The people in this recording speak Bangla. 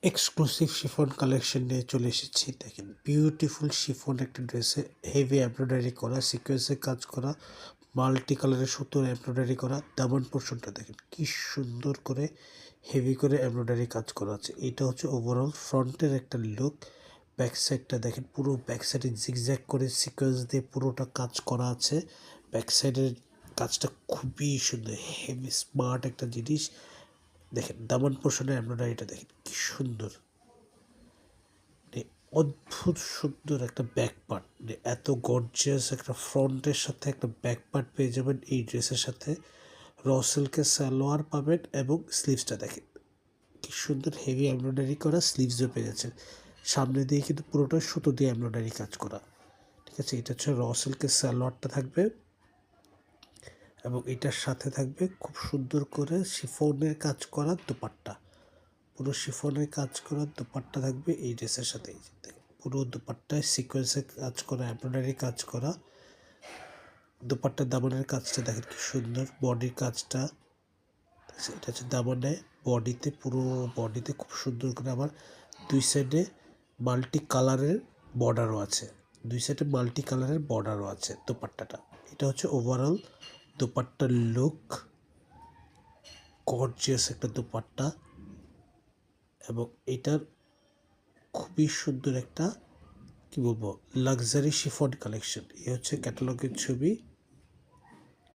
এক্সক্লুসিভ শিফন কালেকশন নিয়ে চলে এসেছি। দেখেন বিউটিফুল শিফন একটা ড্রেসে হেভি এমব্রয়ডারি করা, সিকোয়েন্সে কাজ করা, মাল্টি কালারের সুতোর এমব্রয়ডারি করা। দামান পোর্শনটা দেখেন কি সুন্দর করে হেভি করে এমব্রয়ডারি কাজ করা আছে। এটা হচ্ছে ওভারঅল ফ্রন্টের একটা লুক। ব্যাক সাইডটা দেখেন, পুরো ব্যাক সাইডে জিগজ্যাগ করে সিকোয়েন্স দিয়ে পুরোটা কাজ করা আছে। ব্যাক সাইডের কাজটা খুবই সুন্দর, হেভি স্মার্ট একটা জিনিস। দেখেন দামান পোর্শনের এমব্রয়ডারিটা দেখেন কি সুন্দর, মানে অদ্ভুত সুন্দর একটা ব্যাক পার্ট। মানে এত গর্জিয়াস একটা ফ্রন্টের সাথে একটা ব্যাক পার্ট পেয়ে যাবেন এই ড্রেসের সাথে। র সিল্কের সালোয়ার পাবেন এবং স্লিভসটা দেখেন কি সুন্দর হেভি এমব্রয়ডারি করা, স্লিভসও পেয়ে যাচ্ছেন। সামনে দিয়ে কিন্তু পুরোটা সুতো দিয়ে এমব্রয়ডারি কাজ করা। ঠিক আছে, এটা হচ্ছে র সিল্কের সালোয়ারটা থাকবে এবং এটার সাথে থাকবে খুব সুন্দর করে শিফনের কাজ করা দোপাট্টা। পুরো শিফনের কাজ করা দোপাট্টা থাকবে এই ড্রেসের সাথে। এই যে দেখেন পুরো দোপাট্টায় সিকোয়েন্সে কাজ করা, এমব্রয়ডারি কাজ করা। দোপাট্টার দামানের কাজটা দেখেন কি সুন্দর, বডির কাজটা এটা হচ্ছে দামানে, বডিতে পুরো বডিতে খুব সুন্দর করে আবার দুই সাইডে মাল্টি কালারের বর্ডারও আছে। দুই সাইডে মাল্টি কালারের বর্ডারও আছে দোপাট্টাটা। এটা হচ্ছে ওভারঅল দোপাট্টার লুক। গর্জিয়াস একটা দোপাট্টা এবং এটার খুবই সুন্দর একটা কি বলবো লাক্সারি শিফন কালেকশন। এই হচ্ছে ক্যাটালগের ছবি।